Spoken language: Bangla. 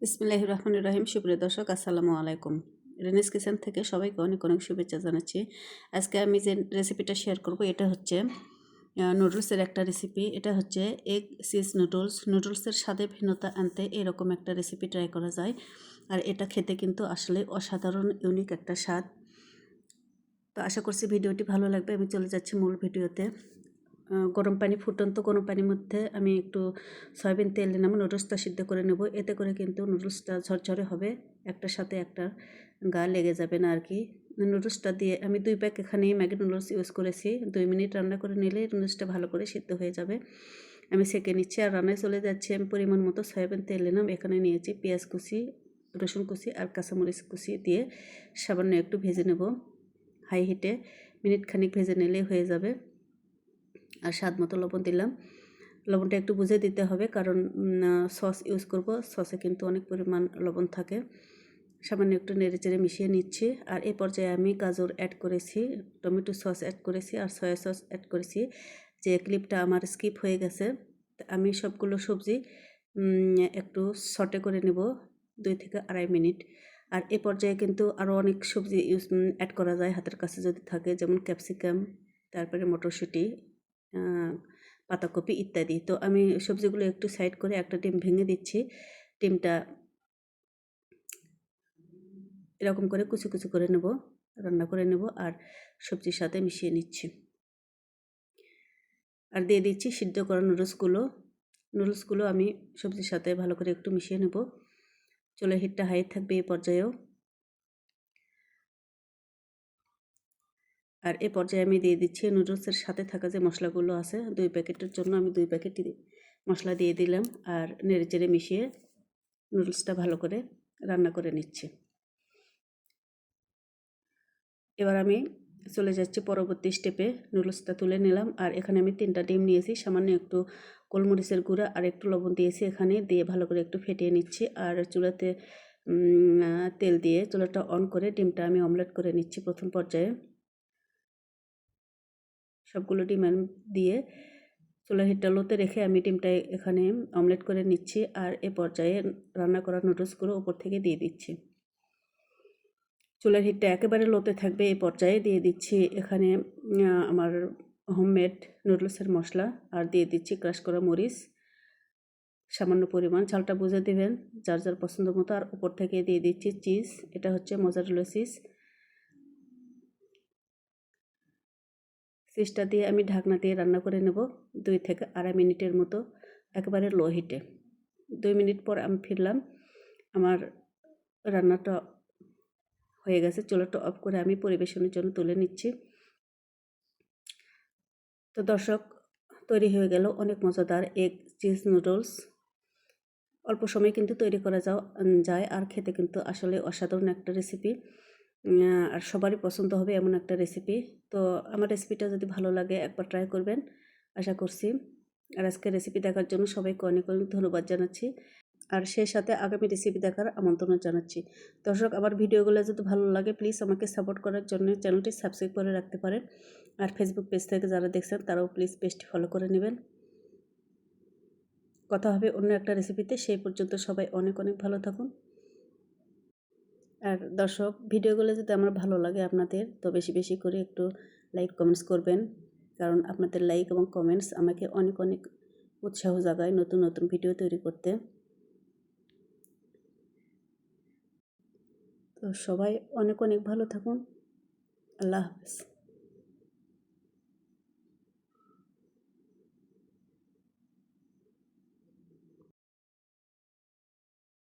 বিসমিল্লাহির রহমানির রহিম। সুপ্রিয় দর্শক, আসসালামু আলাইকুম। রেনিস কিচেন থেকে সবাইকে অনেক অনেক শুভেচ্ছা জানাচ্ছি। আজকে আমি যে রেসিপিটা শেয়ার করব এটা হচ্ছে নুডলসের একটা রেসিপি। এটা হচ্ছে এগ চিজ নুডলসের স্বাদে ভিন্নতা আনতে এরকম একটা রেসিপি ট্রাই করা যায়। আর এটা খেতে কিন্তু আসলে অসাধারণ ইউনিক একটা স্বাদ। তো আশা করছি ভিডিওটি ভালো লাগবে। আমি চলে যাচ্ছি মূল ভিডিওতে। গরম পানি, ফুটন্ত গরম পানির মধ্যে আমি একটু সয়াবিন তেল নিলাম, নুডলসটা সিদ্ধ করে নেব। এতে করে কিন্তু নুডলসটা ঝরঝরে হবে, একটার সাথে একটা গা লেগে যাবে না আর কি। নুডলসটা দিয়ে আমি 2 প্যাক এখানে ম্যাগি নুডলস ইউজ করেছি। 2 মিনিট রান্না করে নিলে নুডলসটা ভালো করে সিদ্ধ হয়ে যাবে। আমি সেঁকে নিচ্ছি আর রান্নায় চলে যাচ্ছি। আমি পরিমাণ মতো সয়াবিন তেল নিলাম। এখানে নিয়েছি পেঁয়াজ কুচি, রসুন কুচি আর কাঁচামরিচ কুচি দিয়ে সামান্য একটু ভেজে নেব হাই হিটে। মিনিট খানিক ভেজে নিলেই হয়ে যাবে। আর স্বাদ মতো লবণ দিলাম। লবণটা একটু বুঝে দিতে হবে, কারণ সস ইউজ করব, সসে কিন্তু অনেক পরিমাণ লবণ থাকে। সামান্য একটু নেড়েচেড়ে মিশিয়ে নিচ্ছি। আর এই পর্যায়ে আমি গাজর অ্যাড করেছি, টমেটো সস অ্যাড করেছি আর সয়া সস অ্যাড করেছি। যে ক্লিপটা আমার স্কিপ হয়ে গেছে। আমি সবগুলো সবজি একটু সটে করে নেব 2 থেকে 2.5 মিনিট। আর এ পর্যায়ে কিন্তু আরও অনেক সবজি অ্যাড করা যায় হাতের কাছে যদি থাকে, যেমন ক্যাপসিকাম, তারপরে মটরশুঁটি, পাতাকপি ইত্যাদি। তো আমি সবজিগুলো একটু সাইড করে একটা ডিম ভেঙে দিচ্ছি। ডিমটা এরকম করে কুচি কুচি করে নেব, রান্না করে নেব আর সবজির সাথে মিশিয়ে নিচ্ছি। আর দিয়ে দিচ্ছি সিদ্ধ করা নুডলসগুলো আমি সবজির সাথে ভালো করে একটু মিশিয়ে নেব। চুলার হিটটা হাই থাকবে এই পর্যায়েও। আর এ পর্যায়ে আমি দিয়ে দিচ্ছি নুডলসের সাথে থাকা যে মশলাগুলো আছে। 2 প্যাকেটের জন্য আমি 2 প্যাকেট মশলা দিয়ে দিলাম আর নেড়েচেড়ে মিশিয়ে নুডলসটা ভালো করে রান্না করে নিচ্ছি। এবার আমি চলে যাচ্ছি পরবর্তী স্টেপে। নুডলসটা তুলে নিলাম আর এখানে আমি 3টা ডিম নিয়েছি, সামান্য একটু গোলমরিচের গুঁড়া আর একটু লবণ দিয়েছি এখানে, দিয়ে ভালো করে একটু ফেটিয়ে নিচ্ছি। আর চুলাতে তেল দিয়ে চুলাটা অন করে ডিমটা আমি অমলেট করে নিচ্ছি প্রথম পর্যায়ে। সবগুলো ডিম দিয়ে চুলার হিটটা লোতে রেখে আমি ডিমটা এখানে অমলেট করে নিচ্ছি। আর এ পর্যায়ে রান্না করা নুডলসগুলো উপর থেকে দিয়ে দিচ্ছি। চুলার হিটটা একেবারে লোতে থাকবে। এই পর্যায়ে দিয়ে দিচ্ছি এখানে আমার হোমমেড নুডলসের মশলা আর দিয়ে দিচ্ছি ক্রাশ করা মরিচ সামান্য পরিমাণ। ঝালটা বুঝে দেবেন যার যার পছন্দ মতো। আর উপর থেকে দিয়ে দিচ্ছি চিজ, এটা হচ্ছে মোজারেলা চিজটা দিয়ে আমি ঢাকনা দিয়ে রান্না করে নেব 2 থেকে 2.5 মিনিটের মতো, একেবারে লো হিটে। 2 মিনিট পর আমি ফিরলাম। আমার রান্নাটা হয়ে গেছে। চুলাটা অফ করে আমি পরিবেশনের জন্য তুলে নিচ্ছি। তো দর্শক, তৈরি হয়ে গেল অনেক মজাদার এগ চিজ নুডলস। অল্প সময়ে কিন্তু তৈরি করা যায় আর খেতে কিন্তু আসলে অসাধারণ একটা রেসিপি। আর সবারই পছন্দ হবে এমন একটা রেসিপি। তো আমার রেসিপিটা যদি ভালো লাগে একবার ট্রাই করবেন আশা করছি। আর আজকে রেসিপি দেখার জন্য সবাইকে অনেক অনেক ধন্যবাদ জানাচ্ছি। আর সেই সাথে আগামী রেসিপি দেখার আমন্ত্রণ জানাচ্ছি। দর্শক, আমার ভিডিওগুলো যদি ভালো লাগে প্লিজ আমাকে সাপোর্ট করার জন্য চ্যানেলটি সাবস্ক্রাইব করে রাখতে পারেন। আর ফেসবুক পেজ থেকে যারা দেখছেন তারাও প্লিজ পেজটি ফলো করে নেবেন। কথা হবে অন্য একটা রেসিপিতে। সেই পর্যন্ত সবাই অনেক অনেক ভালো থাকুন। আর দর্শক, ভিডিওগুলো যদি আমার ভালো লাগে আপনাদের, তো বেশি বেশি করে একটু লাইক কমেন্টস করবেন, কারণ আপনাদের লাইক এবং কমেন্টস আমাকে অনেক অনেক উৎসাহ জাগায় নতুন নতুন ভিডিও তৈরি করতে। তো সবাই অনেক অনেক ভালো থাকুন। আল্লাহ হাফেজ।